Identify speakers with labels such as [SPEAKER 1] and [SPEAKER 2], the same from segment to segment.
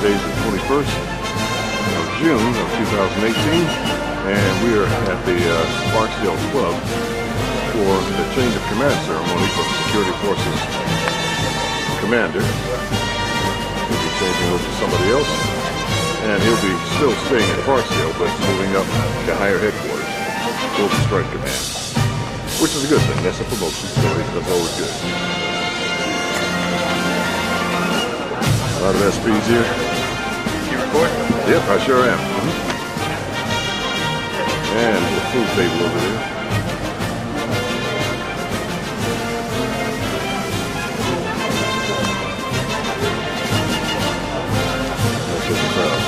[SPEAKER 1] Today is the 21st of June of 2018, and we are at the Barksdale Club for the change of command ceremony for the Security Forces commander. He'll be changing over to somebody else, and he'll be still staying at Barksdale, but moving up to higher headquarters, Global Strike Command, which is a good thing. That's a promotion, so that's always good. A lot of SPs here.
[SPEAKER 2] You record?
[SPEAKER 1] Yep, I sure am. And the food table over there. That's just the crowd.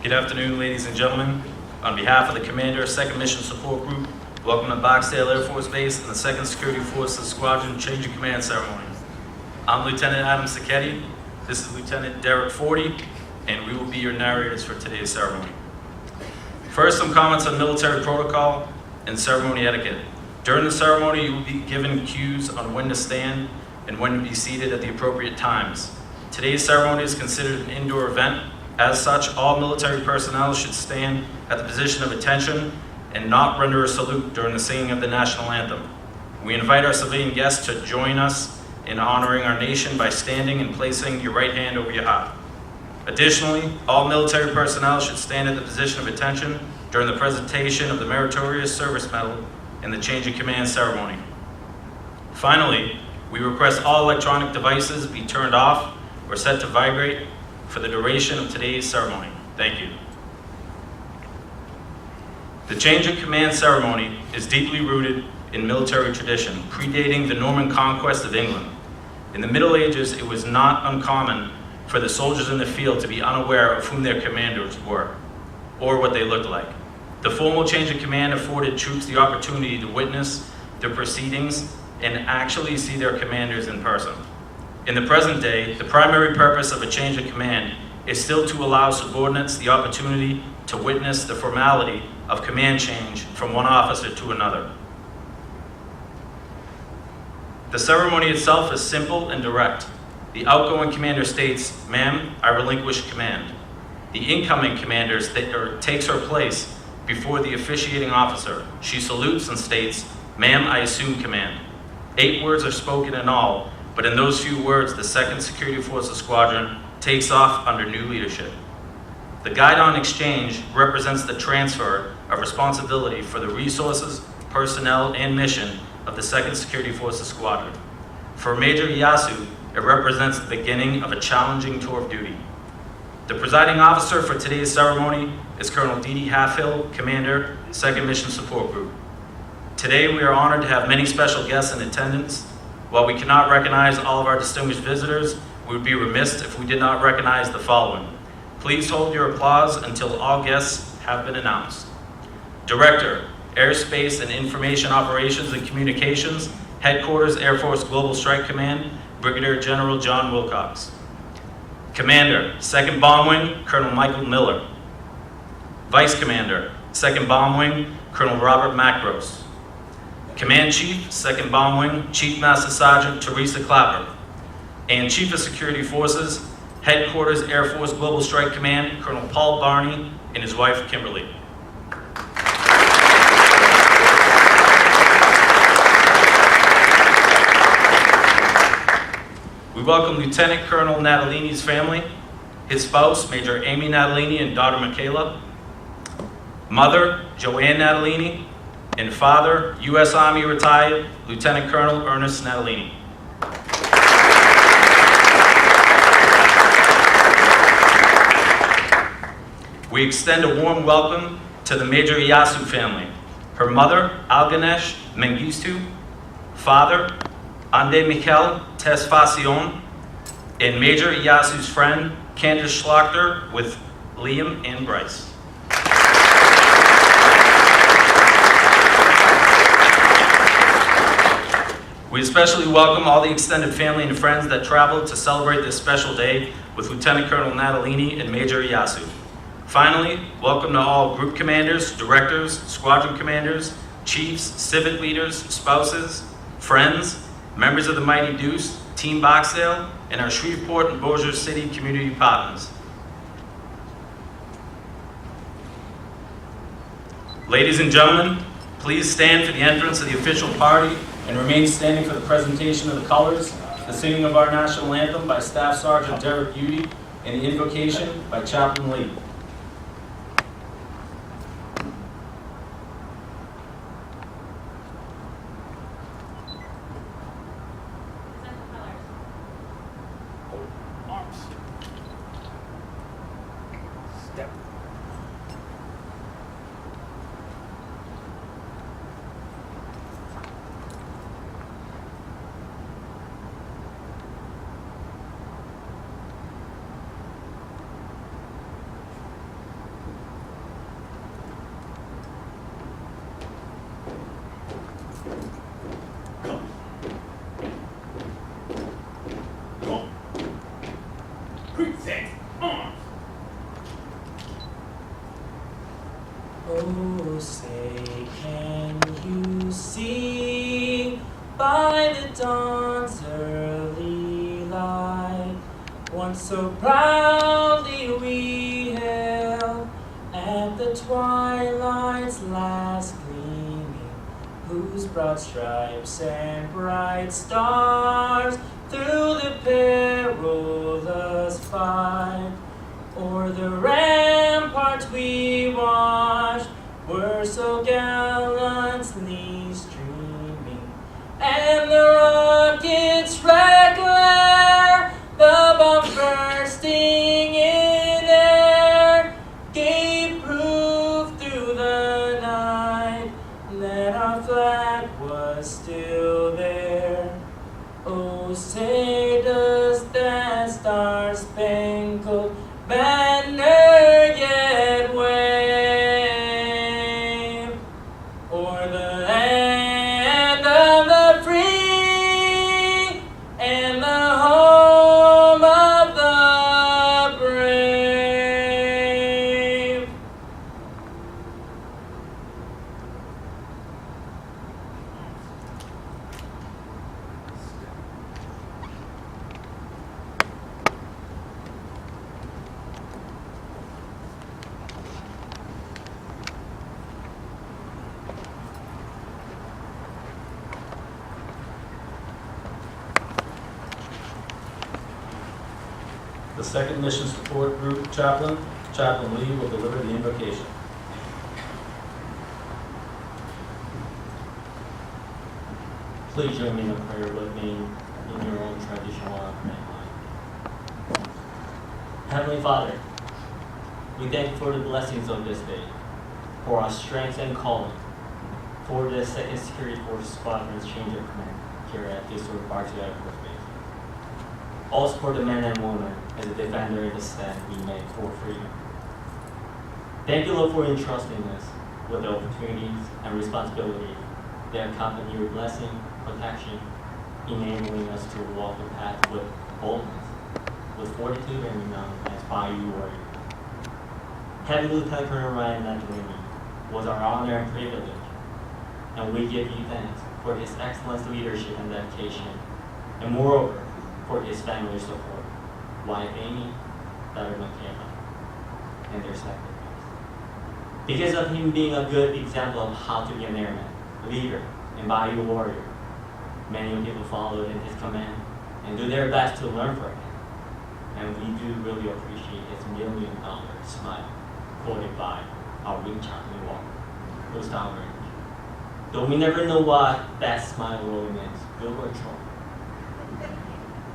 [SPEAKER 2] Good afternoon, ladies and gentlemen. On behalf of the Commander, 2nd Mission Support Group, welcome to Barksdale Air Force Base and the 2nd Security Forces Squadron Change of Command Ceremony. I'm Lieutenant Adam Sacchetti, this is Lieutenant Derek Forty, and we will be your narrators for today's ceremony. First, some comments on military protocol and ceremony etiquette. During the ceremony, you will be given cues on when to stand and when to be seated at the appropriate times. Today's ceremony is considered an indoor event. As such, all military personnel should stand at the position of attention and not render a salute during the singing of the national anthem. We invite our civilian guests to join us in honoring our nation by standing and placing your right hand over your heart. Additionally, all military personnel should stand at the position of attention during the presentation of the Meritorious Service Medal and the Change of Command ceremony. Finally, we request all electronic devices be turned off or set to vibrate for the duration of today's ceremony. Thank you. The Change of Command ceremony is deeply rooted in military tradition, predating the Norman conquest of England. In the Middle Ages, it was not uncommon for the soldiers in the field to be unaware of whom their commanders were, or what they looked like. The formal Change of Command afforded troops the opportunity to witness the proceedings and actually see their commanders in person. In the present day, the primary purpose of a change of command is still to allow subordinates the opportunity to witness the formality of command change from one officer to another. The ceremony itself is simple and direct. The outgoing commander states, "Ma'am, I relinquish command." The incoming commander takes her place before the officiating officer. She salutes and states, "Ma'am, I assume command." 8 words are spoken in all, but in those few words, the 2nd Security Forces Squadron takes off under new leadership. The guidon exchange represents the transfer of responsibility for the resources, personnel, and mission of the 2nd Security Forces Squadron. For Major Yasu, it represents the beginning of a challenging tour of duty. The presiding officer for today's ceremony is Colonel Dee Halfhill, Commander, 2nd Mission Support Group. Today, we are honored to have many special guests in attendance. While we cannot recognize all of our distinguished visitors, we would be remiss if we did not recognize the following. Please hold your applause until all guests have been announced. Director, Airspace and Information Operations and Communications, Headquarters Air Force Global Strike Command, Brigadier General John Wilcox. Commander, 2nd Bomb Wing, Colonel Michael Miller. Vice Commander, 2nd Bomb Wing, Colonel Robert Macros. Command Chief, 2nd Bomb Wing, Chief Master Sergeant Teresa Clapper. And Chief of Security Forces, Headquarters Air Force Global Strike Command, Colonel Paul Barney and his wife, Kimberly. We welcome Lieutenant Colonel Natalini's family, his spouse, Major Amy Natalini, and daughter, Michaela, mother, Joanne Natalini, and father, U.S. Army retired Lieutenant Colonel Ernest Natalini. We extend a warm welcome to the Major Iyasu family, her mother, Alganesh Mengistu, father, Ande Mikel Tesfacion, and Major Iyasu's friend, Candace Schlachter, with Liam and Bryce. We especially welcome all the extended family and friends that traveled to celebrate this special day with Lieutenant Colonel Natalini and Major Iyasu. Finally, welcome to all group commanders, directors, squadron commanders, chiefs, civic leaders, spouses, friends, members of the Mighty Deuce, Team Barksdale, and our Shreveport and Bossier City community partners. Ladies and gentlemen, please stand for the entrance of the official party and remain standing for the presentation of the colors, the singing of our national anthem by Staff Sergeant Derek Beauty, and the invocation by Chaplain Lee.
[SPEAKER 3] Oh, say, can you see by the dawn's early light, once so proudly we hailed at the twilight's last gleaming, whose broad stripes and bright stars through the perilous fight o'er the ramparts we watched were so gallantly streaming, and the rocket's red glare, the bombs bursting in air, gave proof through the night that our flag was still there. Oh, say does that star-spangled banner yet wave o'er the land of the free and the home of the brave?
[SPEAKER 2] The second mission support group chaplain, Chaplain Lee, will deliver the invocation.
[SPEAKER 4] Please join me in a prayer with me in your own traditional prayer line. Heavenly Father, we thank you for the blessings of this day, for our strength and calling, for the 2nd Security Force Squadron's change of command here at this Barksdale Air Force Base. All support the men and women as a defender in the stand we make for freedom. Thank you, Lord, for entrusting us with the opportunities and responsibilities that accompany your blessing, protection, enabling us to walk the path with boldness, with fortitude and renown as Bayou warrior. Heavenly Lieutenant Colonel Ryan Natalini was our honor and privilege, and we give you thanks for his excellent leadership and dedication, and moreover, for his family support, wife Amy, daughter Michaela, and their sacrifice. Because of him being a good example of how to be an airman, leader, and Bayou warrior, many people followed in his command and do their best to learn from him. and we do really appreciate his $1 million smile, quoted by our wing chaplain Walker, goes down range. Though we never know what that smile really means, good or trouble.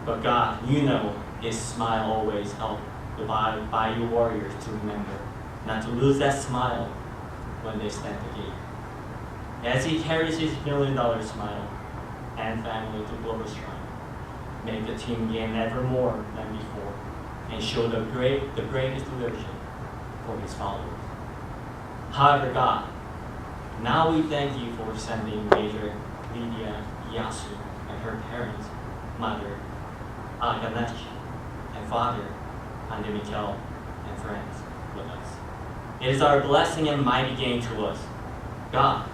[SPEAKER 4] But God, you know, his smile always helped by your warriors to remember not to lose that smile when they stand the gate. As he carries his $1 million smile and family to global shrine, make the team gain ever more than before and show the greatest leadership for his followers. However, God, now we thank you for sending Major Lydia Yasu and her parents, Mother Ganesh, and Father Andy Mikel, and friends with us. It is our blessing and mighty gain to us. God,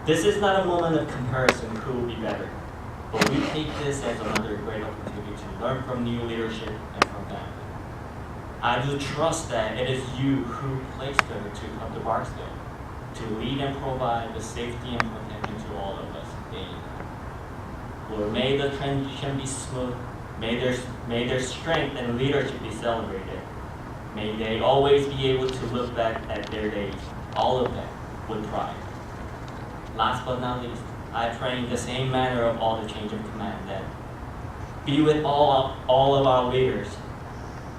[SPEAKER 4] this is not a moment of comparison who will be better, but we take this as another great opportunity to learn from new leadership and from them. I do trust that it is you who placed them to come to Barksdale, to lead and provide the safety and protection to all of us daily. Lord, may the transition be smooth. May their strength and leadership be celebrated. May they always be able to look back at their days, all of them, with pride. Last but not least, I pray in the same manner of all the change of command that be with all of our leaders,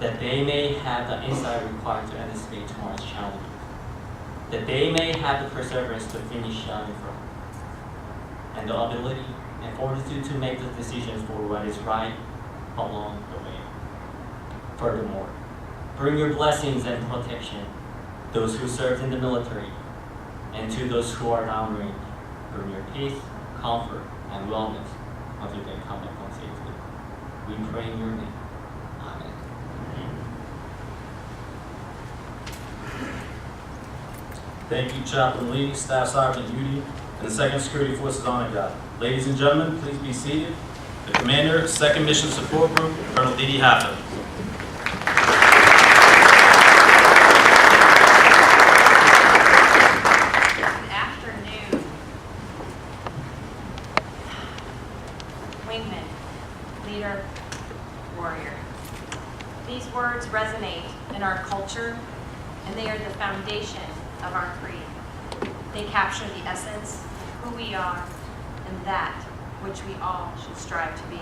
[SPEAKER 4] that they may have the insight required to anticipate tomorrow's challenges, that they may have the perseverance to finish shining from, and the ability and fortitude to make the decisions for what is right along the way. Furthermore, bring your blessings and protection those who served in the military, and to those who are downrange, bring your peace, comfort, and wellness until they come back home safely. We pray in your name. Amen.
[SPEAKER 2] Thank you, Chaplain Lee, Staff Sergeant Udi, and the 2nd Security Forces Honor Guard. Ladies and gentlemen, please be seated. The Commander, 2nd Mission Support Group, Colonel Didi Hafford.
[SPEAKER 5] Good afternoon. Wingman, leader, warrior. These words resonate in our culture, and they are the foundation of our creed. They capture the essence of who we are and that which we all should strive to be.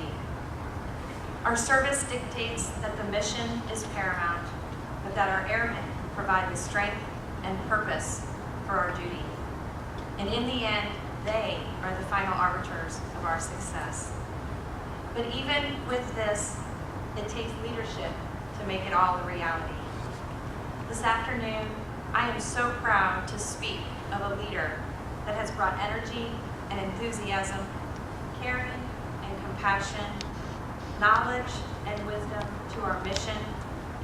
[SPEAKER 5] Our service dictates that the mission is paramount, but that our airmen provide the strength and purpose for our duty. And in the end, they are the final arbiters of our success. But even with this, it takes leadership to make it all a reality. This afternoon, I am so proud to speak of a leader that has brought energy and enthusiasm, caring and compassion, knowledge and wisdom to our mission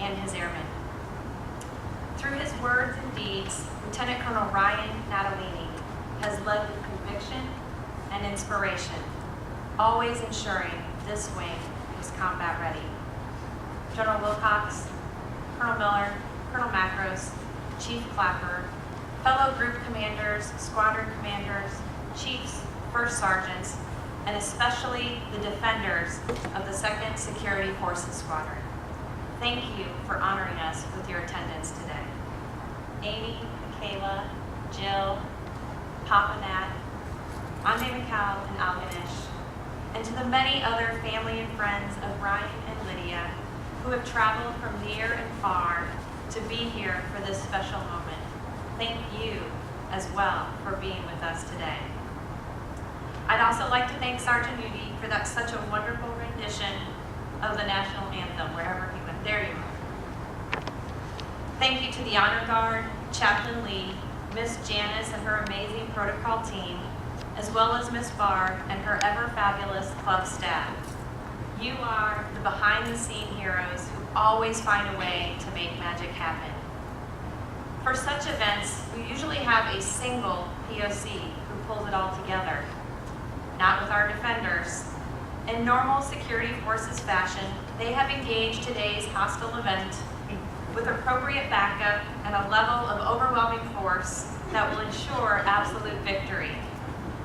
[SPEAKER 5] and his airmen. Through his words and deeds, Lieutenant Colonel Ryan Natalini has led with conviction and inspiration, always ensuring this wing was combat ready. General Wilcox, Colonel Miller, Colonel Macros, Chief Clapper, fellow group commanders, squadron commanders, chiefs, first sergeants, and especially the defenders of the 2nd Security Forces Squadron. Thank you for honoring us with your attendance today. Amy, Kayla, Jill, Papa Nat, Ande Mikal, and Al Ganesh, and to the many other family and friends of Ryan and Lydia who have traveled from near and far to be here for this special moment. Thank you as well for being with us today. I'd also like to thank Sergeant Udi for such a wonderful rendition of the national anthem, wherever he went. There you are. Thank you to the Honor Guard, Chaplain Lee, Miss Janice and her amazing protocol team, as well as Miss Barr and her ever fabulous club staff. You are the behind-the-scene heroes who always find a way to make magic happen. For such events, we usually have a single POC who pulls it all together. Not with our defenders. In normal security forces fashion, they have engaged today's hostile event with appropriate backup and a level of overwhelming force that will ensure absolute victory.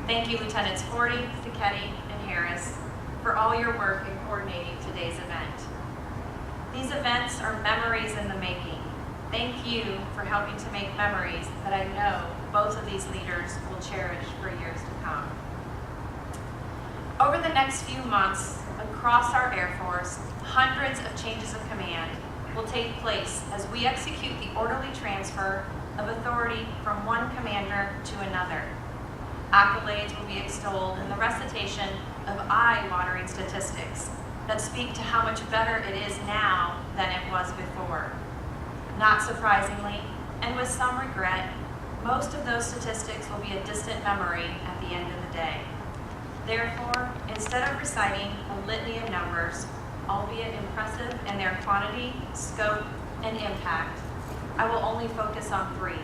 [SPEAKER 5] Thank you, Lieutenants Forty, Sacchetti, and Harris, for all your work in coordinating today's event. These events are memories in the making. Thank you for helping to make memories that I know both of these leaders will cherish for years to come. Over the next few months, across our Air Force, hundreds of changes of command will take place as we execute the orderly transfer of authority from one commander to another. Accolades will be extolled in the recitation of eye-watering statistics that speak to how much better it is now than it was before. Not surprisingly, and with some regret, most of those statistics will be a distant memory at the end of the day. Therefore, instead of reciting a litany of numbers, albeit impressive in their quantity, scope, and impact, I will only focus on three: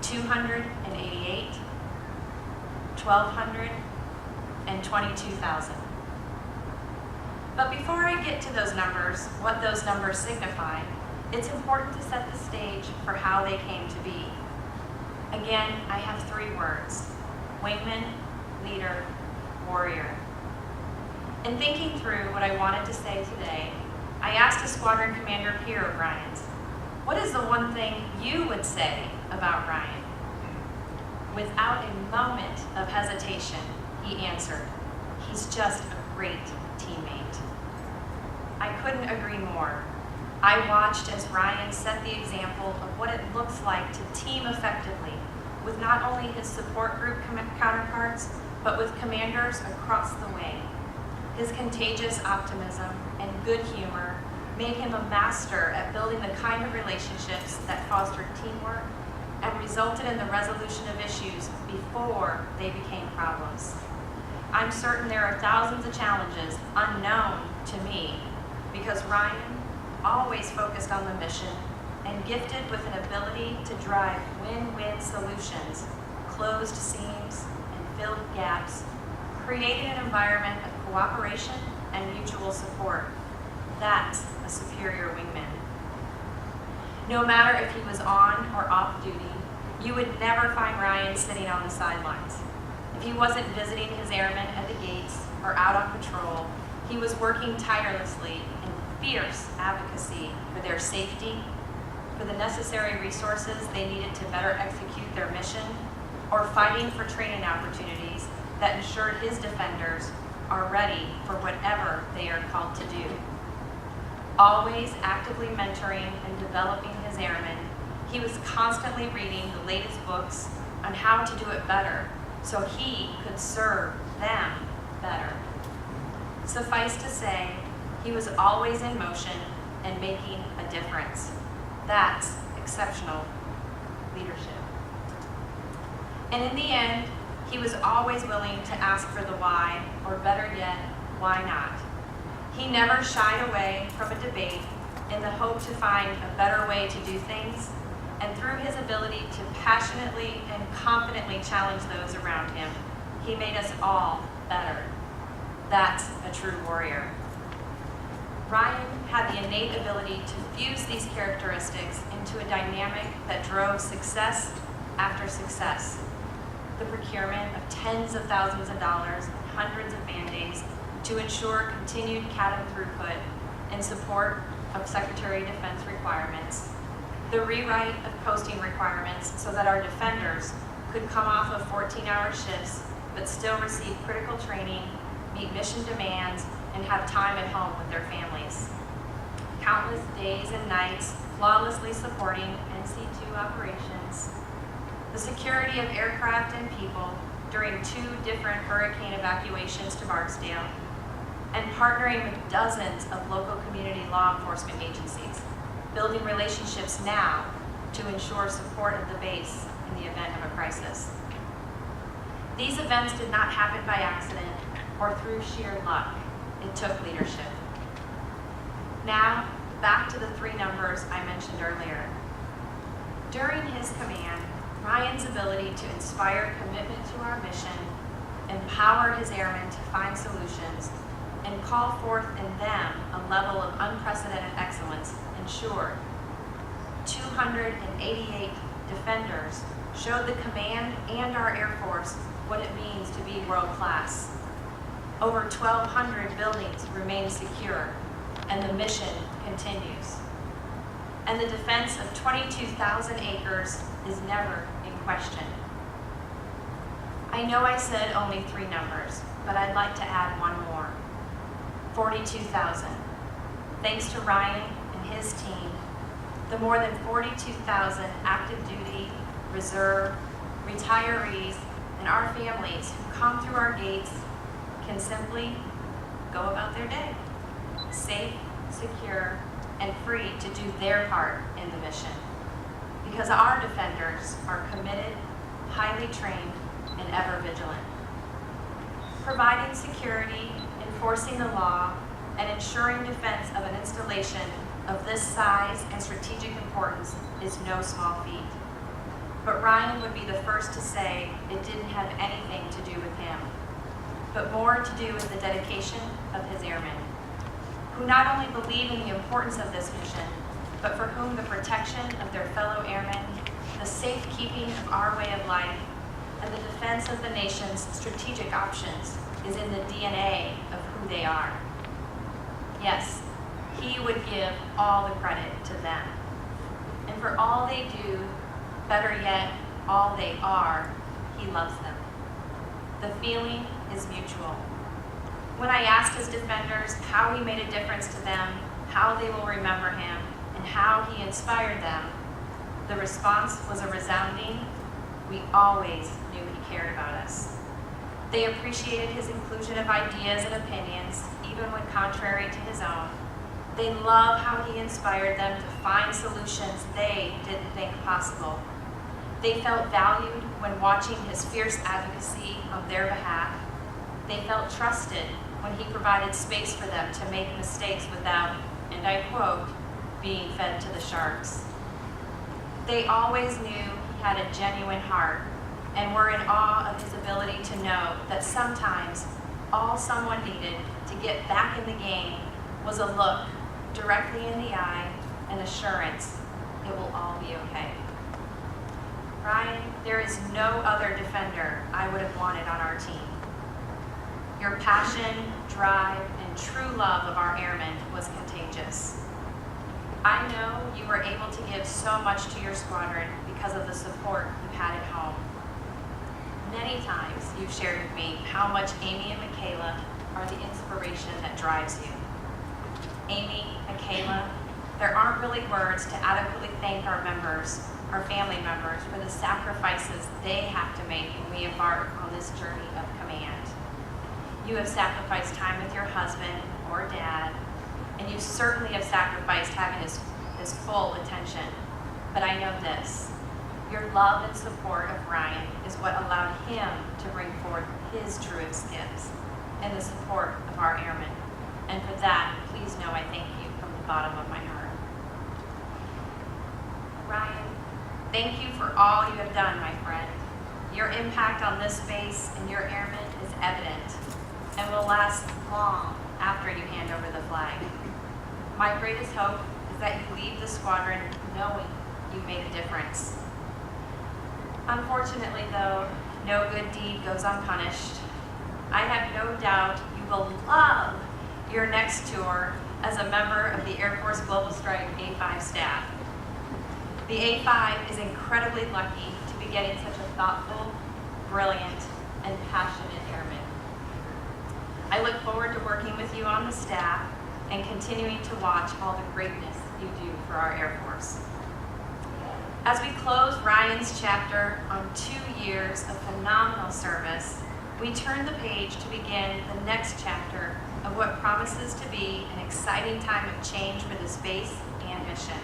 [SPEAKER 5] 288, 1,200, and 22,000. But before I get to those numbers, what those numbers signify, it's important to set the stage for how they came to be. Again, I have three words: wingman, leader, warrior. In thinking through what I wanted to say today, I asked a squadron commander peer of Ryan's, what is the one thing you would say about Ryan? Without a moment of hesitation, he answered, he's just a great teammate. I couldn't agree more. I watched as Ryan set the example of what it looks like to team effectively with not only his support group counterparts, but with commanders across the way. His contagious optimism and good humor made him a master at building the kind of relationships that fostered teamwork and resulted in the resolution of issues before they became problems. I'm certain there are thousands of challenges unknown to me because Ryan always focused on the mission and gifted with an ability to drive win-win solutions, closed seams and filled gaps, creating an environment of cooperation and mutual support. That's a superior wingman. No matter if he was on or off duty, you would never find Ryan sitting on the sidelines. If he wasn't visiting his airmen at the gates or out on patrol, he was working tirelessly in fierce advocacy for their safety, for the necessary resources they needed to better execute their mission, or fighting for training opportunities that ensured his defenders are ready for whatever they are called to do. Always actively mentoring and developing his airmen, he was constantly reading the latest books on how to do it better so he could serve them better. Suffice to say, he was always in motion and making a difference. That's exceptional leadership. And in the end, he was always willing to ask for the why, or better yet, why not? He never shied away from a debate in the hope to find a better way to do things, and through his ability to passionately and confidently challenge those around him, he made us all better. That's a true warrior. Ryan had the innate ability to fuse these characteristics into a dynamic that drove success after success. The procurement of tens of thousands of dollars and hundreds of man-days to ensure continued cabin throughput in support of Secretary of Defense requirements. The rewrite of posting requirements so that our defenders could come off of 14-hour shifts but still receive critical training, meet mission demands, and have time at home with their families. Countless days and nights flawlessly supporting NC-2 operations. The security of aircraft and people during 2 different hurricane evacuations to Barksdale, and partnering with dozens of local community law enforcement agencies, building relationships now to ensure support of the base in the event of a crisis. These events did not happen by accident or through sheer luck. It took leadership. Now, back to the 3 numbers I mentioned earlier. During his command, Ryan's ability to inspire commitment to our mission, empower his airmen to find solutions, and call forth in them a level of unprecedented excellence ensured 288 defenders showed the command and our Air Force what it means to be world-class. Over 1,200 buildings remain secure, and the mission continues. And the defense of 22,000 acres is never in question. I know I said only 3 numbers, but I'd like to add one more. 42,000. Thanks to Ryan and his team, the more than 42,000 active duty, reserve, retirees, and our families who come through our gates can simply go about their day, safe, secure, and free to do their part in the mission. Because our defenders are committed, highly trained, and ever vigilant. Providing security, enforcing the law, and ensuring defense of an installation of this size and strategic importance is no small feat. But Ryan would be the first to say it didn't have anything to do with him, but more to do with the dedication of his airmen, who not only believe in the importance of this mission, but for whom the protection of their fellow airmen, the safekeeping of our way of life, and the defense of the nation's strategic options is in the DNA of who they are. Yes, he would give all the credit to them. And for all they do, better yet, all they are, he loves them. The feeling is mutual. When I asked his defenders how he made a difference to them, how they will remember him, and how he inspired them, the response was a resounding, we always knew he cared about us. They appreciated his inclusion of ideas and opinions, even when contrary to his own. They love how he inspired them to find solutions they didn't think possible. They felt valued when watching his fierce advocacy on their behalf. They felt trusted when he provided space for them to make mistakes without, and I quote, being fed to the sharks. They always knew he had a genuine heart and were in awe of his ability to know that sometimes all someone needed to get back in the game was a look directly in the eye and assurance it will all be okay. Ryan, there is no other defender I would have wanted on our team. Your passion, drive, and true love of our airmen was contagious. I know you were able to give so much to your squadron because of the support you had at home. Many times you've shared with me how much Amy and Michaela are the inspiration that drives you. Amy, Michaela, there aren't really words to adequately thank our members, our family members, for the sacrifices they have to make when we embark on this journey of command. You have sacrificed time with your husband or dad, and you certainly have sacrificed having his full attention. But I know this, your love and support of Ryan is what allowed him to bring forth his truest gifts and the support of our airmen. And for that, please know I thank you from the bottom of my heart. Ryan, thank you for all you have done, my friend. Your impact on this base and your airmen is evident and will last long after you hand over the flag. My greatest hope is that you leave the squadron knowing you made a difference. Unfortunately, though, no good deed goes unpunished. I have no doubt you will love your next tour as a member of the Air Force Global Strike A5 staff. The A5 is incredibly lucky to be getting such a thoughtful, brilliant, and passionate airman. I look forward to working with you on the staff and continuing to watch all the greatness you do for our Air Force. As we close Ryan's chapter on 2 years of phenomenal service, we turn the page to begin the next chapter of what promises to be an exciting time of change for this base and mission.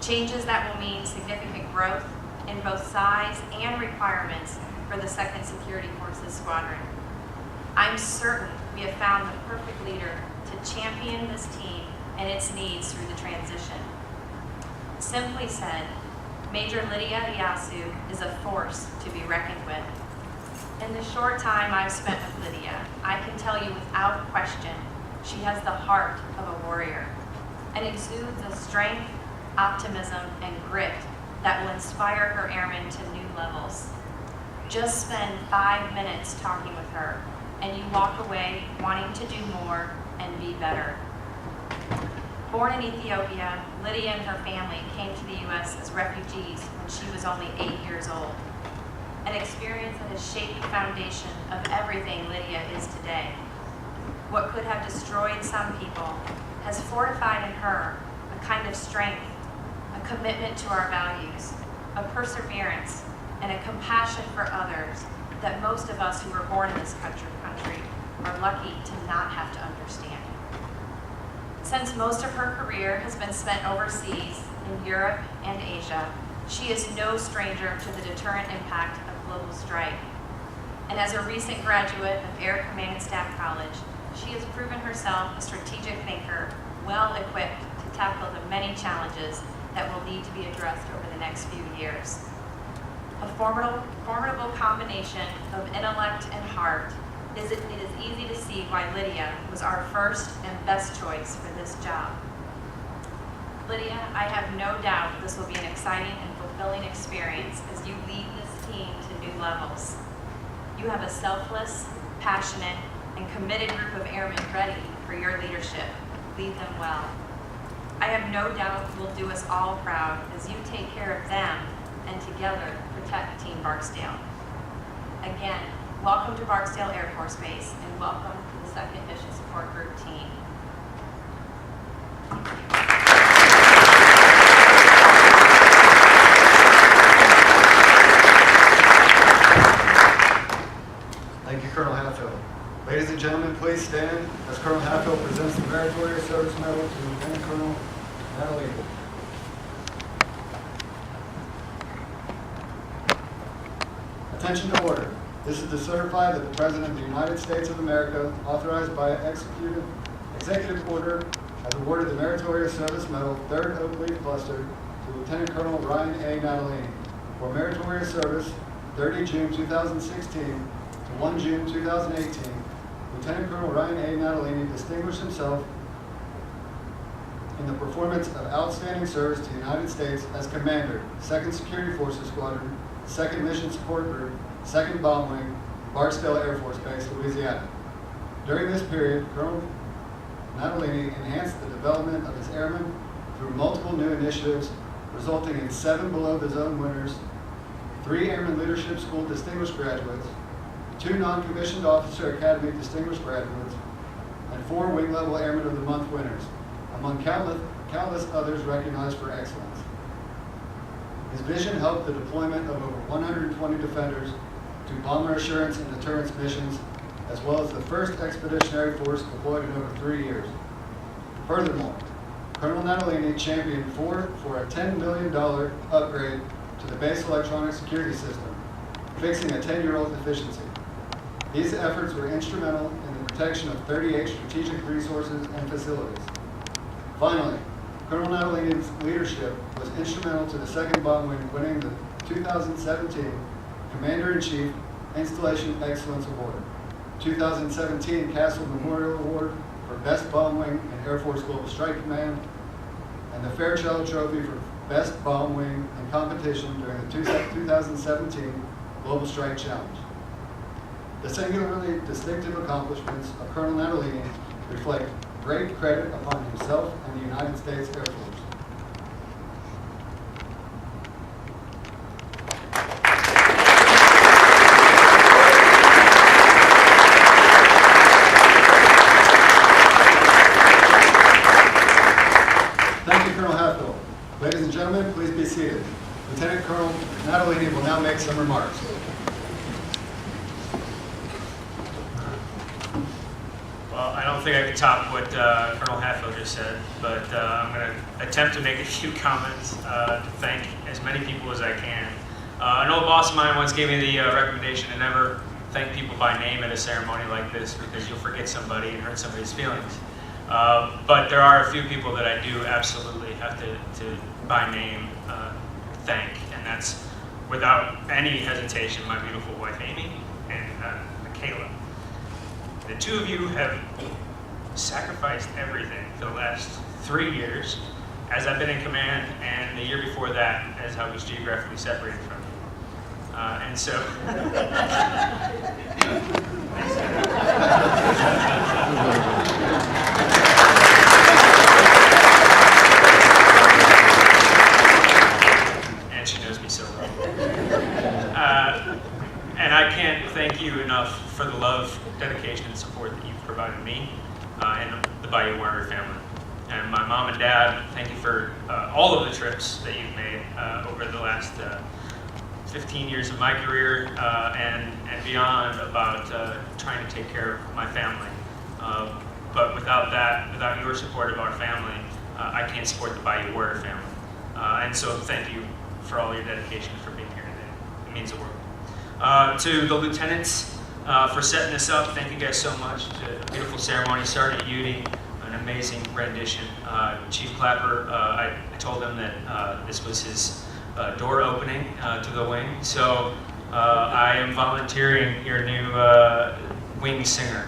[SPEAKER 5] Changes that will mean significant growth in both size and requirements for the 2nd Security Forces Squadron. I'm certain we have found the perfect leader to champion this team and its needs through the transition. Simply said, Major Lydia Iyasu is a force to be reckoned with. In the short time I've spent with Lydia, I can tell you without question, she has the heart of a warrior and exudes a strength, optimism, and grit that will inspire her airmen to new levels. Just spend 5 minutes talking with her, and you walk away wanting to do more and be better. Born in Ethiopia, Lydia and her family came to the U.S. as refugees when she was only 8 years old. An experience that has shaped the foundation of everything Lydia is today. What could have destroyed some people has fortified in her a kind of strength, a commitment to our values, a perseverance, and a compassion for others that most of us who were born in this country are lucky to not have to understand. Since most of her career has been spent overseas in Europe and Asia, she is no stranger to the deterrent impact of global strife. And as a recent graduate of Air Command and Staff College, she has proven herself a strategic thinker, well equipped to tackle the many challenges that will need to be addressed over the next few years. A formidable combination of intellect and heart, it is easy to see why Lydia was our first and best choice for this job. Lydia, I have no doubt this will be an exciting and fulfilling experience as you lead this team to new levels. You have a selfless, passionate, and committed group of airmen ready for your leadership. Lead them well. I have no doubt you will do us all proud as you take care of them and together protect Team Barksdale. Again, welcome to Barksdale Air Force Base and welcome to the 2nd Mission Support Group team.
[SPEAKER 6] Thank you, Colonel Hatfield. Ladies and gentlemen, please stand as Colonel Hatfield presents the Meritorious Service Medal to Lieutenant Colonel Natalie. Attention to order. This is to certify that the President of the United States of America, authorized by executive order, has awarded the Meritorious Service Medal, 3rd Oak Leaf Cluster, to Lieutenant Colonel Ryan A. Natalini for meritorious service 30 June 2016 to 1 June 2018. Lieutenant Colonel Ryan A. Natalini distinguished himself in the performance of outstanding service to the United States as Commander, 2nd Security Forces Squadron, 2nd Mission Support Group, 2nd Bomb Wing, Barksdale Air Force Base, Louisiana. During this period, Colonel Natalini enhanced the development of his airmen through multiple new initiatives, resulting in 7 below-the-zone winners, 3 Airman Leadership School distinguished graduates, 2 Non-Commissioned Officer Academy distinguished graduates, and 4 Wing Level Airman of the Month winners, among countless others recognized for excellence. His vision helped the deployment of over 120 defenders to bomber assurance and deterrence missions, as well as the first expeditionary force deployed in over 3 years. Furthermore, Colonel Natalini championed for a $10 million upgrade to the base electronic security system, fixing a 10-year-old deficiency. These efforts were instrumental in the protection of 38 strategic resources and facilities. Finally, Colonel Natalini's leadership was instrumental to the 2nd Bomb Wing winning the 2017 Commander-in-Chief Installation Excellence Award, 2017 Castle Memorial Award for Best Bomb Wing in Air Force Global Strike Command, and the Fairchild Trophy for Best Bomb Wing in competition during the 2017 Global Strike Challenge. The singularly distinctive accomplishments of Colonel Natalini reflect great credit upon himself and the United States Air Force. Thank you, Colonel Hatfield. Ladies and gentlemen, please be seated. Lieutenant Colonel Natalini will now make some remarks.
[SPEAKER 7] Well, I don't think I can top what Colonel Hatfield just said, but I'm going to attempt to make a few comments to thank as many people as I can. An old boss of mine once gave me the recommendation to never thank people by name at a ceremony like this because you'll forget somebody and hurt somebody's feelings. But there are a few people that I do absolutely have to by name thank, and that's without any hesitation my beautiful wife Amy and Michaela. The two of you have sacrificed everything for the last 3 years as I've been in command, and the year before that as I was geographically separated from you. And so, for the love, dedication, and support that you've provided me and the Bayou Warrior family. And my mom and dad, thank you for all of the trips that you've made over the last 15 years of my career and beyond about trying to take care of my family. But without that, without your support of our family, I can't support the Bayou Warrior family. And so thank you for all your dedication for being here today. It means the world. To the lieutenants for setting this up, thank you guys so much. To a beautiful ceremony, Sergeant Udy, an amazing rendition. Chief Clapper, I told him that this was his door opening to the wing. So I am volunteering your new wing singer.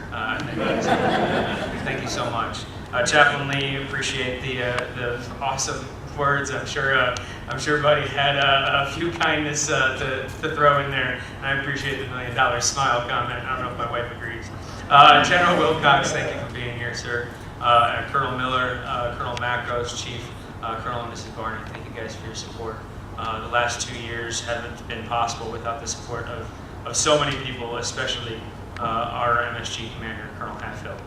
[SPEAKER 7] Thank you so much. Chaplain Lee, appreciate the awesome words. I'm sure Buddy had a few kindness to throw in there. And I appreciate the $1 million smile comment. I don't know if my wife agrees. General Wilcox, thank you for being here, sir. Colonel Miller, Colonel Macros, Chief, Colonel and Mrs. Barney, thank you guys for your support. The last 2 years haven't been possible without the support of so many people, especially our MSG commander, Colonel Hatfield.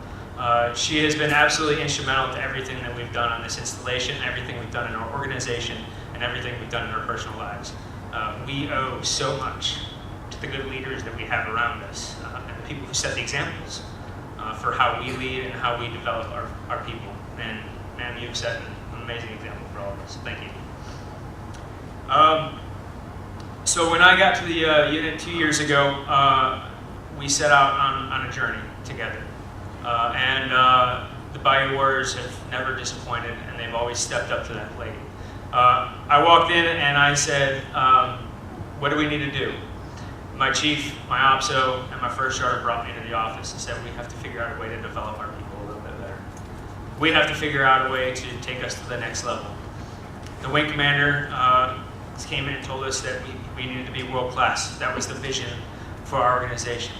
[SPEAKER 7] She has been absolutely instrumental to everything that we've done on this installation, everything we've done in our organization, and everything we've done in our personal lives. We owe so much to the good leaders that we have around us, and the people who set the examples for how we lead and how we develop our people. And ma'am, you've set an amazing example for all of us. Thank you. So when I got to the unit 2 years ago, we set out on a journey together. The Bayou Warriors have never disappointed, and they've always stepped up to that plate. I walked in and I said, what do we need to do? My chief, my OPSO, and my first sergeant brought me into the office and said, we have to figure out a way to develop our people a little bit better. We have to figure out a way to take us to the next level. The wing commander came in and told us that we needed to be world class. That was the vision for our organization.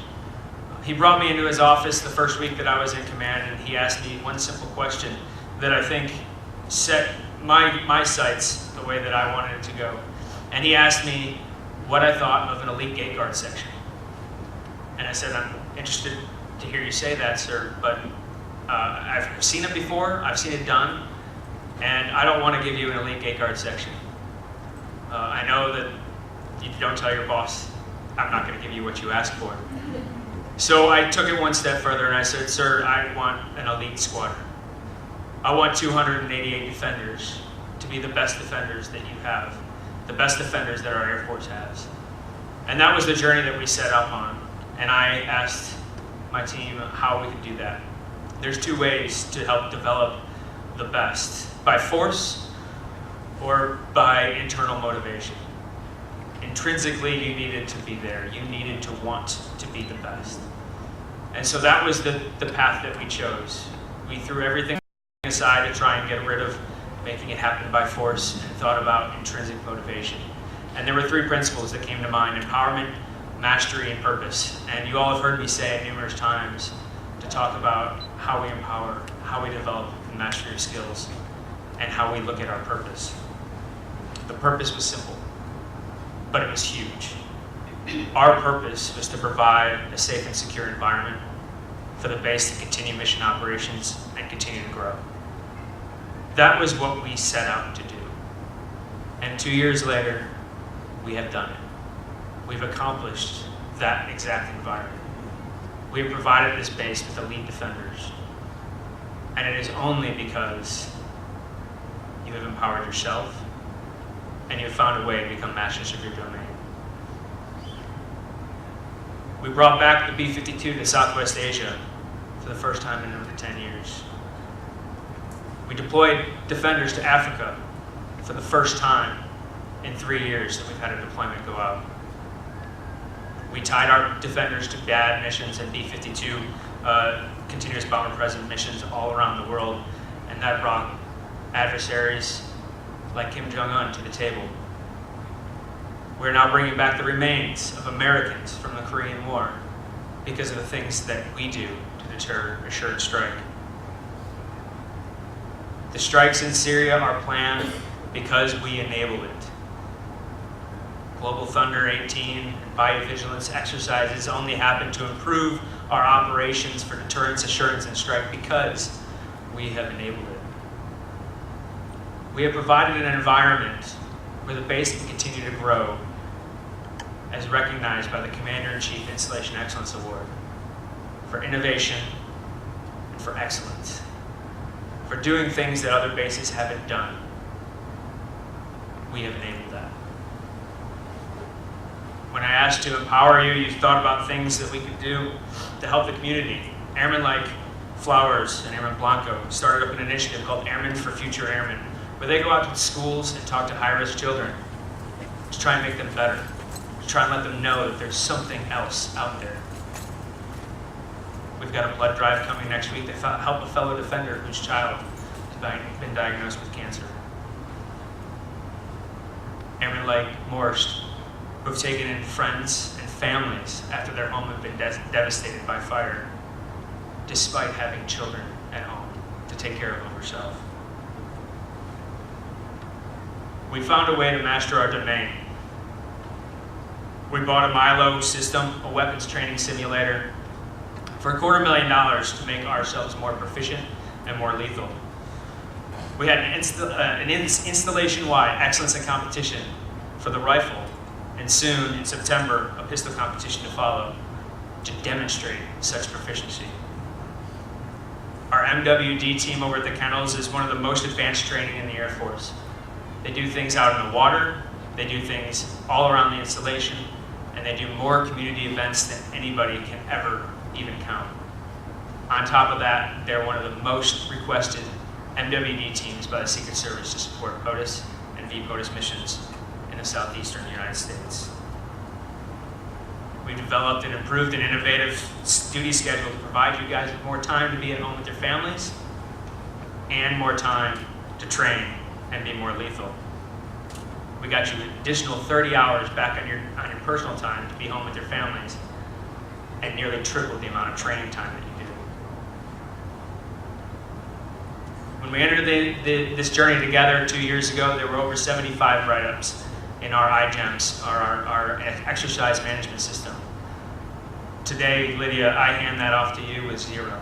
[SPEAKER 7] He brought me into his office the first week that I was in command, and he asked me one simple question that I think set my sights the way that I wanted it to go. And he asked me what I thought of an elite gate guard section. And I said, I'm interested to hear you say that, sir, but I've seen it before, I've seen it done, and I don't want to give you an elite gate guard section. I know that you don't tell your boss, I'm not going to give you what you asked for. So I took it one step further and I said, sir, I want an elite squadron. I want 288 defenders to be the best defenders that you have, the best defenders that our Air Force has. And that was the journey that we set up on. And I asked my team how we could do that. There's two ways to help develop the best: by force or by internal motivation. Intrinsically, you needed to be there. You needed to want to be the best. And so that was the path that we chose. We threw everything aside to try and get rid of making it happen by force and thought about intrinsic motivation. And there were three principles that came to mind: empowerment, mastery, and purpose. And you all have heard me say it numerous times to talk about how we empower, how we develop and master your skills, and how we look at our purpose. The purpose was simple, but it was huge. Our purpose was to provide a safe and secure environment for the base to continue mission operations and continue to grow. That was what we set out to do. And 2 years later, we have done it. We've accomplished that exact environment. We have provided this base with elite defenders. And it is only because you have empowered yourself and you have found a way to become masters of your domain. We brought back the B-52 to Southwest Asia for the first time in over 10 years. We deployed defenders to Africa for the first time in 3 years that we've had a deployment go out. We tied our defenders to BAD missions and B-52 continuous bomber presence missions all around the world, and that brought adversaries like Kim Jong-un to the table. We're now bringing back the remains of Americans from the Korean War because of the things that we do to deter assured strike. The strikes in Syria are planned because we enable it. Global Thunder 18 and biovigilance exercises only happen to improve our operations for deterrence, assurance, and strike because we have enabled it. We have provided an environment where the base can continue to grow, as recognized by the Commander-in-Chief Installation Excellence Award for innovation and for excellence, for doing things that other bases haven't done. We have enabled that. When I asked to empower you, you thought about things that we could do to help the community. Airmen like Flowers and Airman Blanco started up an initiative called Airmen for Future Airmen, where they go out to schools and talk to high-risk children to try and make them better, to try and let them know that there's something else out there. We've got a blood drive coming next week to help a fellow defender whose child has been diagnosed with cancer. Airmen like Morst, who have taken in friends and families after their home had been devastated by fire, despite having children at home to take care of them herself. We found a way to master our domain. We bought a Milo system, a weapons training simulator, for $250,000 to make ourselves more proficient and more lethal. We had an installation-wide excellence and competition for the rifle, and soon, in September, a pistol competition to follow to demonstrate such proficiency. Our MWD team over at the Kennels is one of the most advanced training in the Air Force. They do things out in the water, they do things all around the installation, and they do more community events than anybody can ever even count. On top of that, they're one of the most requested MWD teams by the Secret Service to support POTUS and VPOTUS missions in the southeastern United States. We've developed an improved and innovative duty schedule to provide you guys with more time to be at home with your families and more time to train and be more lethal. We got you an additional 30 hours back on your personal time to be home with your families and nearly triple the amount of training time that you do. When we entered this journey together 2 years ago, there were over 75 write-ups in our iGEMS, our exercise management system. Today, Lydia, I hand that off to you with 0.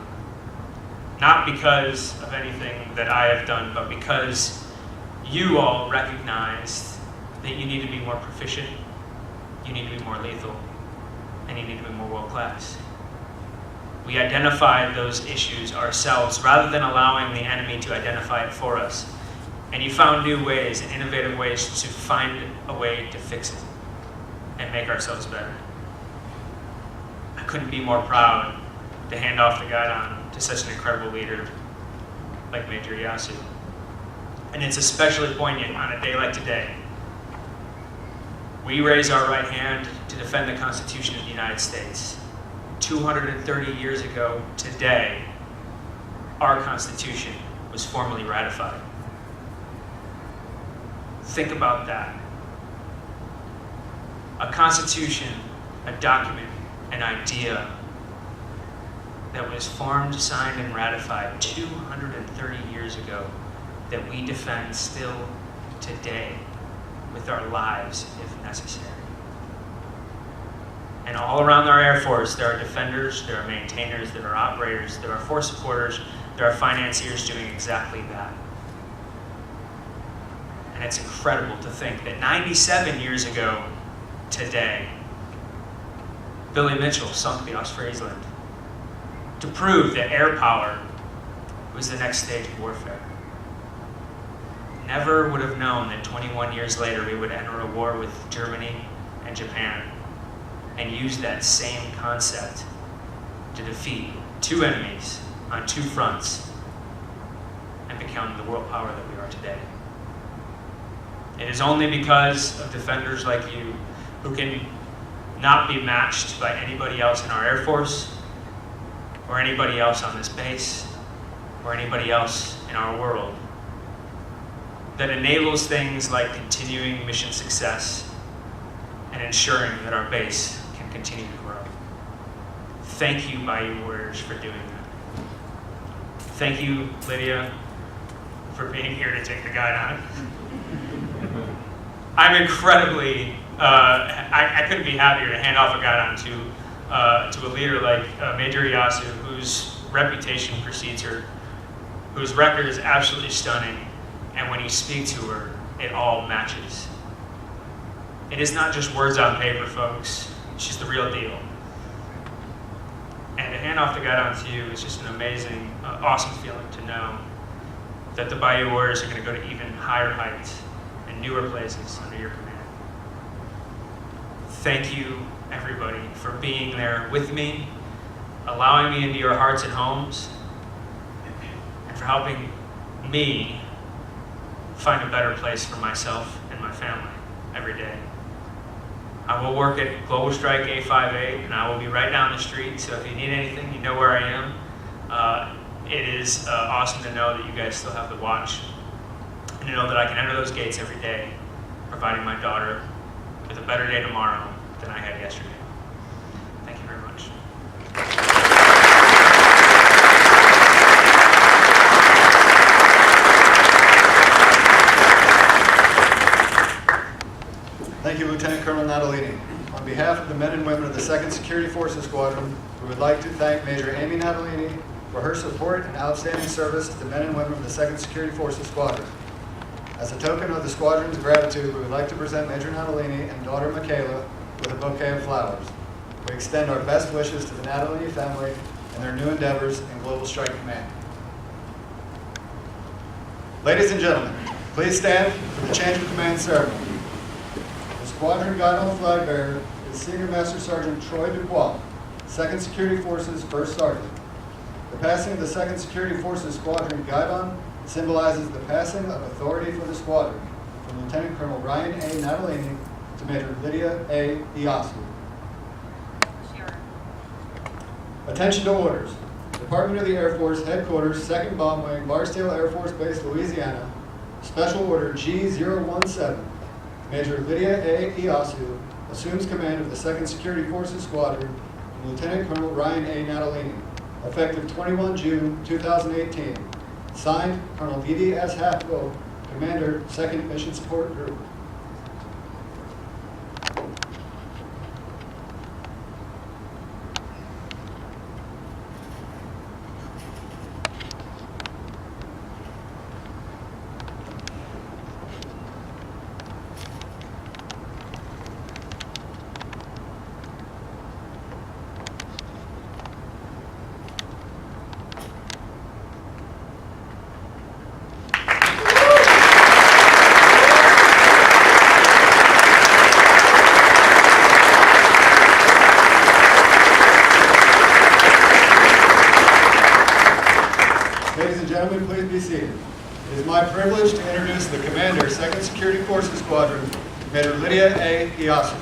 [SPEAKER 7] Not because of anything that I have done, but because you all recognized that you need to be more proficient, you need to be more lethal, and you need to be more world-class. We identified those issues ourselves rather than allowing the enemy to identify it for us. And you found new ways and innovative ways to find a way to fix it and make ourselves better. I couldn't be more proud to hand off the guidon to such an incredible leader like Major Yasu. And it's especially poignant on a day like today. We raise our right hand to defend the Constitution of the United States. 230 years ago today, our Constitution was formally ratified. Think about that. A constitution, a document, an idea that was formed, signed, and ratified 230 years ago that we defend still today with our lives if necessary. And all around our Air Force, there are defenders, there are maintainers, there are operators, there are force supporters, there are financiers doing exactly that. And it's incredible to think that 97 years ago today, Billy Mitchell sunk the Ostfriesland to prove that air power was the next stage of warfare. Never would have known that 21 years later we would enter a war with Germany and Japan and use that same concept to defeat 2 enemies on 2 fronts and become the world power that we are today. It is only because of defenders like you who can not be matched by anybody else in our Air Force or anybody else on this base or anybody else in our world that enables things like continuing mission success and ensuring that our base can continue to grow. Thank you, Bayou Warriors, for doing that. Thank you, Lydia, for being here to take the guide on. I'm incredibly I couldn't be happier to hand off a guidon to a leader like Major Iyasu, whose reputation precedes her, whose record is absolutely stunning, and when you speak to her, it all matches. It is not just words on paper, folks. She's the real deal. And to hand off the guidon to you is just an amazing, awesome feeling to know that the Bayou Warriors are going to go to even higher heights and newer places under your command. Thank you, everybody, for being there with me, allowing me into your hearts and homes, and for helping me find a better place for myself and my family every day. I will work at Global Strike A58, and I will be right down the street, so if you need anything, you know where I am. It is awesome to know that you guys still have the watch, and to know that I can enter those gates every day, providing my daughter with a better day tomorrow than I had yesterday. Thank you very much.
[SPEAKER 6] Thank you, Lieutenant Colonel Natalini. On behalf of the men and women of the 2nd Security Forces Squadron, we would like to thank Major Amy Natalini for her support and outstanding service to the men and women of the 2nd Security Forces Squadron. As a token of the squadron's gratitude, we would like to present Major Natalini and daughter Michaela with a bouquet of flowers. We extend our best wishes to the Natalini family and their new endeavors in Global Strike Command. Ladies and gentlemen, please stand for the change of command ceremony. The Squadron Guidon Flag Bearer is Senior Master Sergeant Troy Dubois, 2nd Security Forces First Sergeant. The passing of the 2nd Security Forces Squadron Guidon symbolizes the passing of authority for the squadron from Lieutenant Colonel Ryan A. Natalini to Major Lydia A. Iyasu.
[SPEAKER 5] Sure.
[SPEAKER 6] Attention to orders. Department of the Air Force Headquarters, 2nd Bomb Wing, Barksdale Air Force Base, Louisiana. Special Order G017. Major Lydia A. Iyasu assumes command of the 2nd Security Forces Squadron from Lieutenant Colonel Ryan A. Natalini, effective 21 June 2018. Signed, Colonel D.D. S. Hatfield, Commander, 2nd Mission Support Group. Ladies and gentlemen, please be seated. It is my privilege to introduce the Commander, 2nd Security Forces Squadron, Major Lydia A. Iyasu.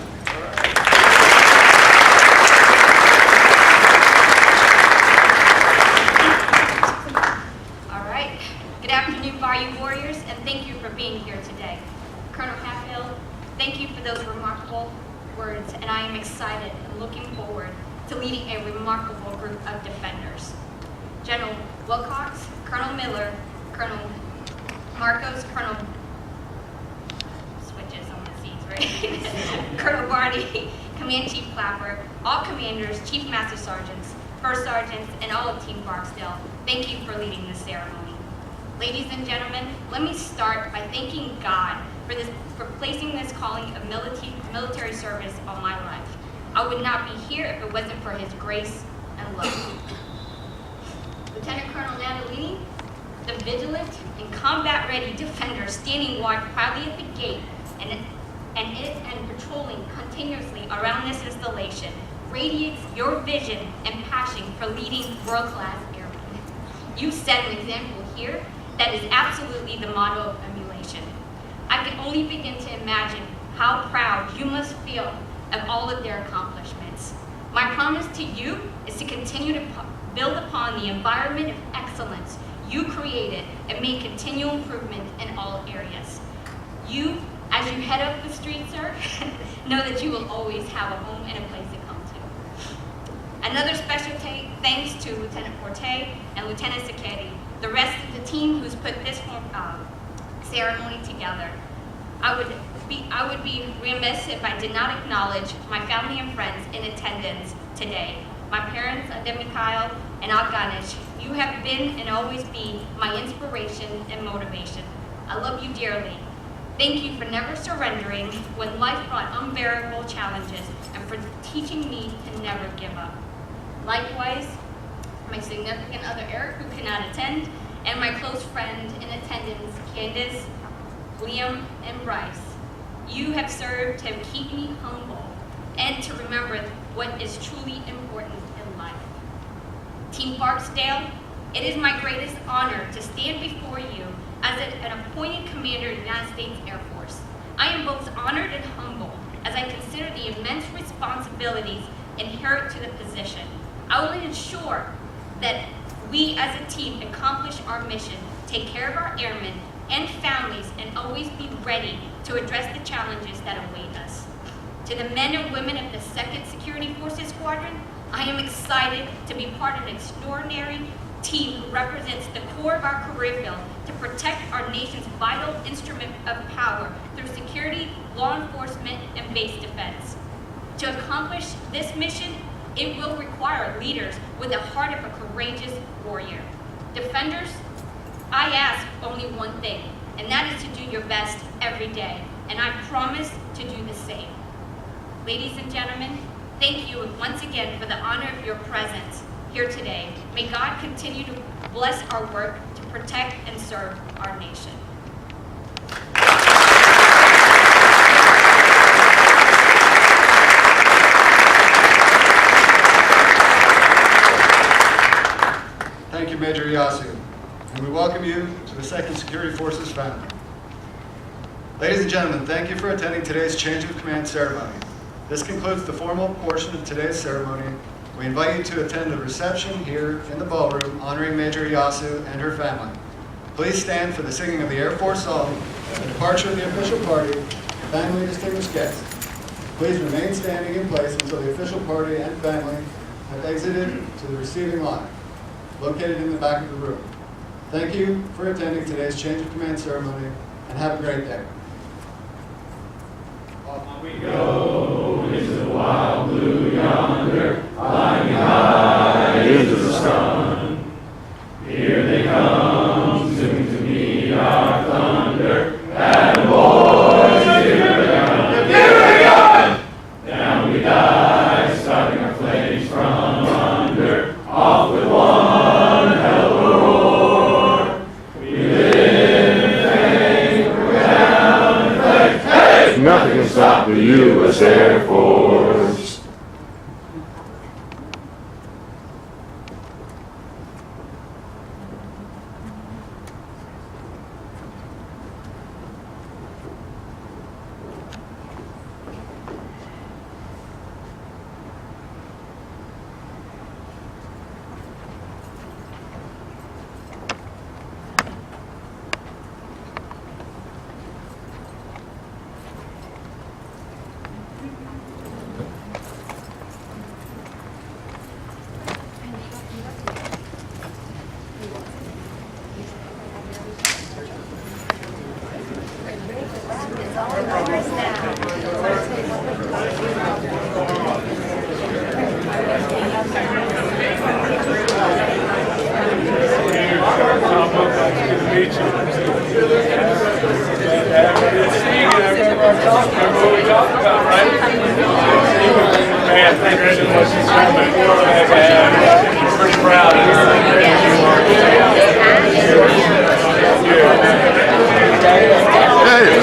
[SPEAKER 5] All right. Good afternoon, Bayou Warriors, and thank you for being here today. Colonel Hatfield, thank you for those remarkable words, and I am excited and looking forward to leading a remarkable group of defenders. General Wilcox, Colonel Miller, Colonel Marcos, Colonel switches on the seats, right? Colonel Barney, Command Chief Clapper, all commanders, Chief Master Sergeants, First Sergeants, and all of Team Barksdale, thank you for leading this ceremony. Ladies and gentlemen, let me start by thanking God for placing this calling of military service on my life. I would not be here if it wasn't for His grace and love. Lieutenant Colonel Natalini, the vigilant and combat-ready defender standing watch proudly at the gate and patrolling continuously around this installation, radiates your vision and passion for leading world-class airmen. You set an example here that is absolutely the model of emulation. I can only begin to imagine how proud you must feel of all of their accomplishments. My promise to you is to continue to build upon the environment of excellence you created and make continual improvement in all areas. You, as you head up the street, sir, know that you will always have a home and a place to come to. Another special thanks to Lieutenant Forte and Lieutenant Sacchetti, the rest of the team who's put this ceremony together. I would
[SPEAKER 8] I would be remiss if I did not acknowledge my family and friends in attendance today. My parents, Adem Mikhail and Alganish, you have been and always be my inspiration and motivation. I love you dearly. Thank you for never surrendering when life brought unbearable challenges and for teaching me to never give up. Likewise, my significant other Eric, who cannot attend, and my close friend in attendance, Candace, Liam, and Bryce. You have served to keep me humble and to remember what is truly important in life. Team Barksdale, it is my greatest honor to stand before you as an appointed commander of the United States Air Force. I am both honored and humbled as I consider the immense responsibilities inherent to the position. I will ensure that we as a team accomplish our mission, take care of our airmen and families, and always be ready to address the challenges that await us. To the men and women of the 2nd Security Forces Squadron, I am excited to be part of an extraordinary team who represents the core of our career field to protect our nation's vital instrument of power through security, law enforcement, and base defense. To accomplish this mission, it will require leaders with the heart of a courageous warrior. Defenders, I ask only one thing, and that is to do your best every day, and I promise to do the same. Ladies and gentlemen, thank you once again for the honor of your presence here today. May God continue to bless our work to protect and serve our nation.
[SPEAKER 6] Thank you, Major Yasu, and we welcome you to the 2nd Security Forces family. Ladies and gentlemen, thank you for attending today's change of command ceremony. This concludes the formal portion of today's ceremony. We invite you to attend the reception here in the ballroom honoring Major Yasu and her family. Please stand for the singing of the Air Force song, the departure of the official party, family and distinguished guests. Please remain standing in place until the official party and family have exited to the receiving line, located in the back of the room. Thank you for attending today's change of command ceremony, and have a great day.
[SPEAKER 9] Off we go into the wild blue yonder, climbing high into the sun. Here they come, soon to meet our thunder, and boys, here they come, here they come! Down we dive, starting our flames from under, off with one hell of a roar. We live in fame, we're down in flames. Hey!
[SPEAKER 1] Nothing can stop the U.S. Air Force.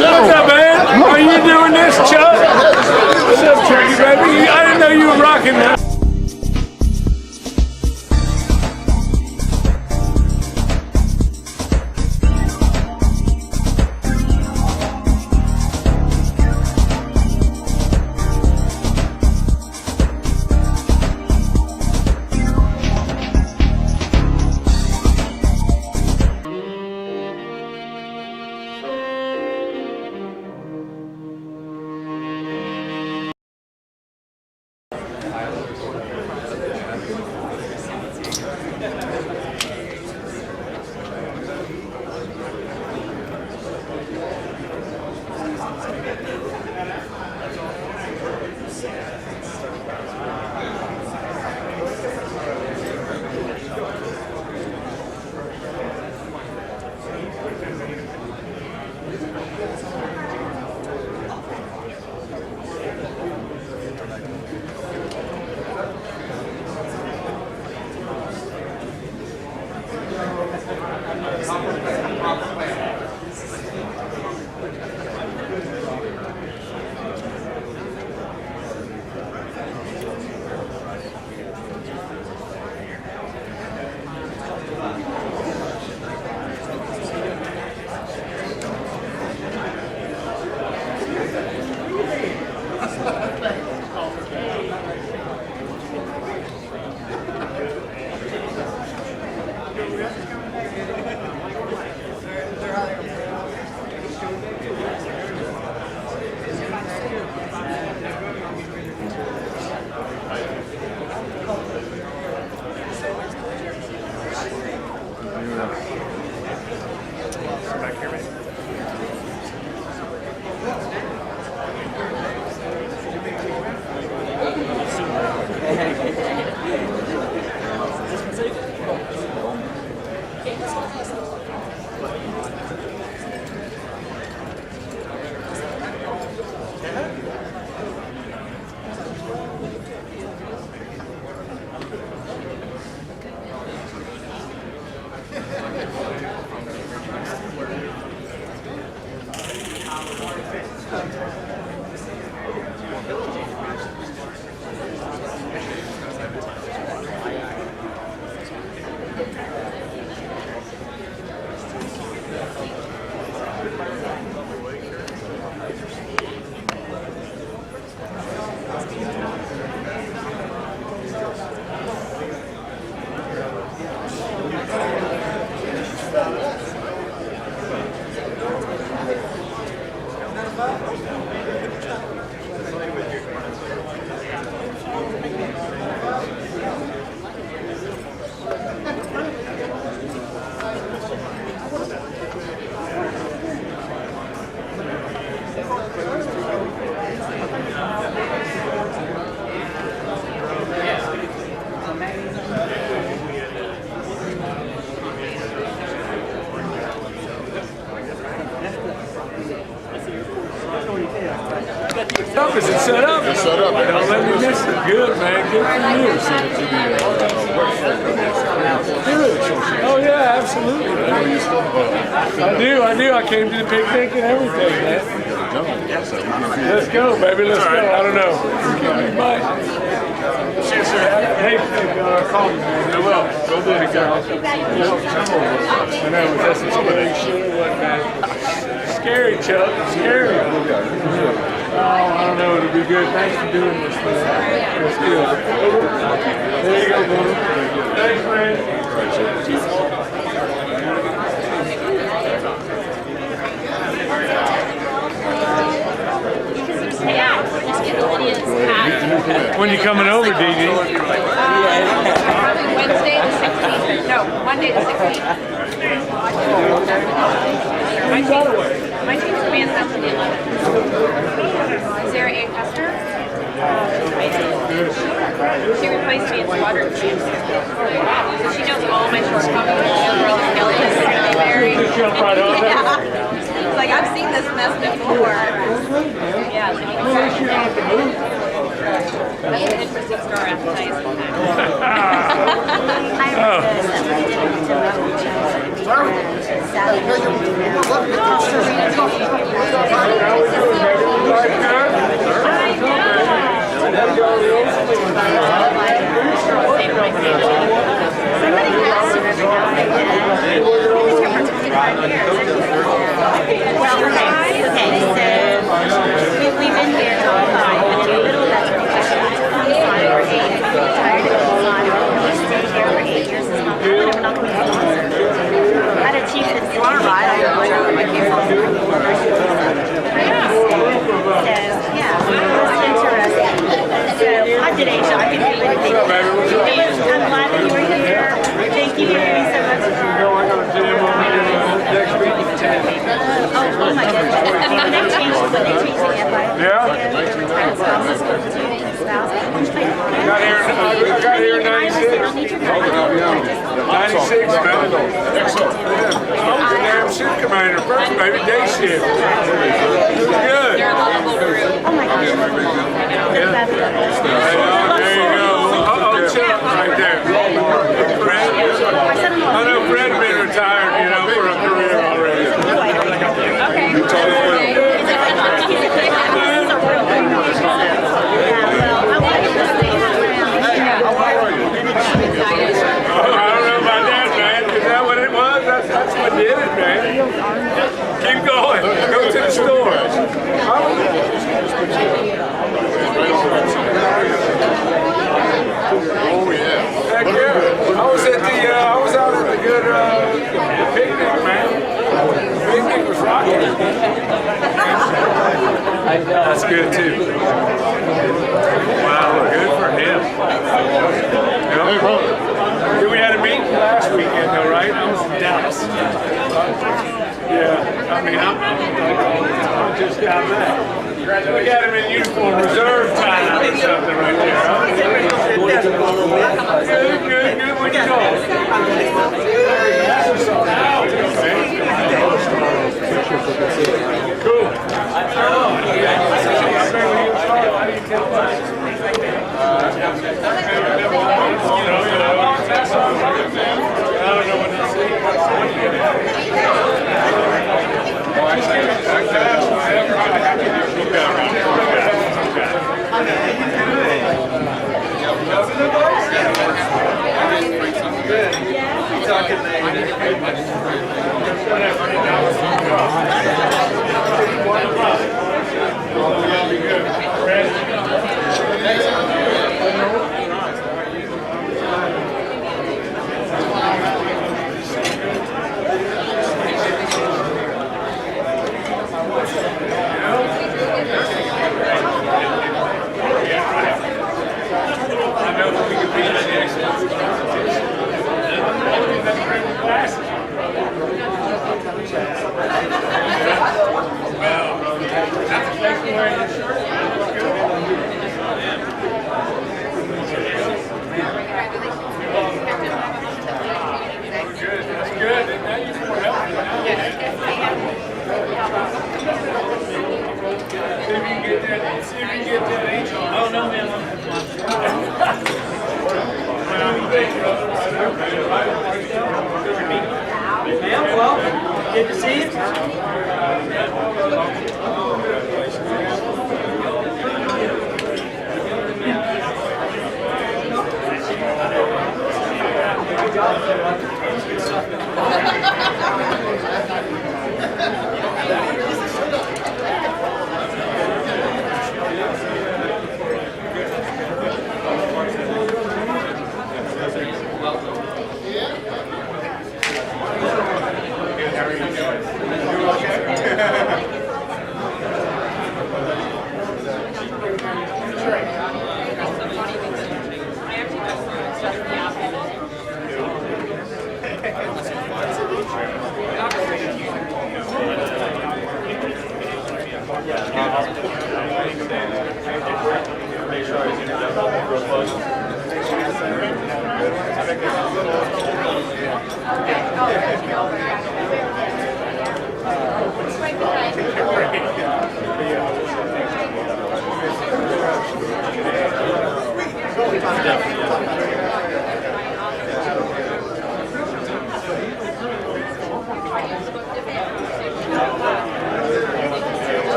[SPEAKER 10] What's up, man? Are you doing this, Chuck? What's up, Chucky, baby? I didn't know you were rocking that.
[SPEAKER 1] shut up, man.
[SPEAKER 10] Don't let me miss it. Good, man. Good for you. Good. Oh, yeah, absolutely, man. I do. I came to the picnic and everything, man. Let's go, baby. Let's go. I don't know. Bye.
[SPEAKER 7] Sure, sir.
[SPEAKER 10] Hey, call me, man. I will. Go do it, guys. I know, but that's a scary shit. What, man? Scary, Chuck. Scary. Oh, I don't know. It'll be good. Thanks for doing this, man. That's good. There you go, brother. Thanks, man. When you coming over, DD?
[SPEAKER 5] Probably Wednesday the 16th. No, Monday the 16th. My team's commands out to the 11th. Is there a Custer? She replaced me in Squadron-BAFB-LA. So she knows all my shortcomings. She knows where the skill is. Really very. It's like, I've seen this mess before. Yeah, that's an interesting story after nice.
[SPEAKER 11] We've been here all the time, and in the middle of that transition, we're 8. We're tired of going on. We stayed here for 8 years. It's not we're not going to be sponsor. I had a chief that said, "You want to ride?" I go, "Sure." My kids all so yeah, it's interesting. So I did Asia. I think we really did. I'm glad that you were here. Thank you so much for. Oh my goodness. When they changed the invite.
[SPEAKER 10] Yeah? I got here in 96. 96, man. I was a damn shift commander first, baby. Day shift. Good.
[SPEAKER 5] They're a lovable group.
[SPEAKER 11] Oh my gosh.
[SPEAKER 10] There you go. Uh-oh, Chuck right there. Fred? I know Fred's been retired, you know, for a career already.
[SPEAKER 5] Okay.
[SPEAKER 10] You told him. I don't know about that, man. Is that what it was? That's what did it, man. Keep going. Go to the store.
[SPEAKER 1] Oh, yeah.
[SPEAKER 10] Heck yeah. I was out at the good picnic, man. The picnic was rocking. That's good too. Wow, good for him.
[SPEAKER 1] Hey, brother.
[SPEAKER 10] Yeah, we had a meeting last weekend though, right? I was in Dallas. Yeah, I mean, I just got back. We got him in uniform, reserve time or something right there. Huh? Good. What you doing? Cool. I don't know what to say.
[SPEAKER 3] Ma'am, welcome. Good to see you.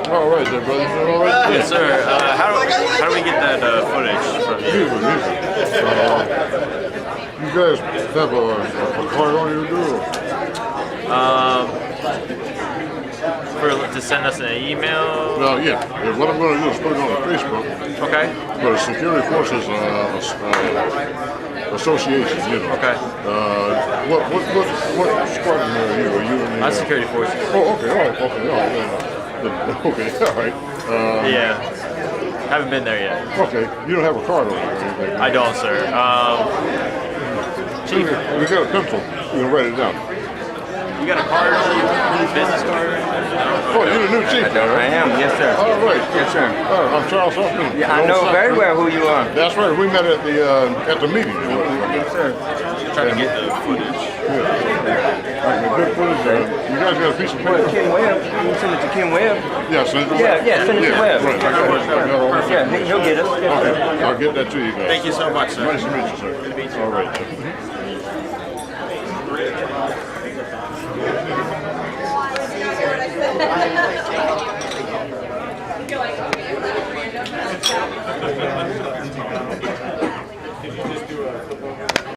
[SPEAKER 1] All right there, brother. All right.
[SPEAKER 12] Yes, sir. How do we get that footage from you?
[SPEAKER 1] You guys have a card on your door?
[SPEAKER 12] To send us an email?
[SPEAKER 1] Well, yeah. What I'm going to do is put it on Facebook.
[SPEAKER 12] Okay.
[SPEAKER 1] For the Security Forces Association, you know.
[SPEAKER 12] Okay.
[SPEAKER 1] What squadron are you? Are you in the?
[SPEAKER 12] I'm Security Forces.
[SPEAKER 1] Oh, okay. All right. Okay. All right. Okay. All right.
[SPEAKER 12] Yeah. Haven't been there yet.
[SPEAKER 1] Okay. You don't have a card on there or anything?
[SPEAKER 12] I don't, sir. Chief.
[SPEAKER 1] You got a pencil. You can write it down.
[SPEAKER 12] You got a card on you? Business card?
[SPEAKER 1] Oh, you're the new chief.
[SPEAKER 13] I am, yes sir.
[SPEAKER 1] All right.
[SPEAKER 13] Yes sir.
[SPEAKER 1] I'm Charles Hoffman.
[SPEAKER 13] Yeah, I know very well who you are.
[SPEAKER 1] That's right. We met at the meeting.
[SPEAKER 13] Yes sir.
[SPEAKER 12] Trying to get the footage.
[SPEAKER 1] Okay, good footage. You guys got a piece of paper?
[SPEAKER 13] Ken Webb, you send it to Ken Webb.
[SPEAKER 1] Yeah, send it to
[SPEAKER 13] Yeah, send it to Webb.
[SPEAKER 1] Right, I got it.
[SPEAKER 13] Yeah, he'll get it.
[SPEAKER 1] Okay, I'll get that to you guys.
[SPEAKER 12] Thank you so much, sir.
[SPEAKER 1] Nice to meet you, sir. Good to meet you. All right.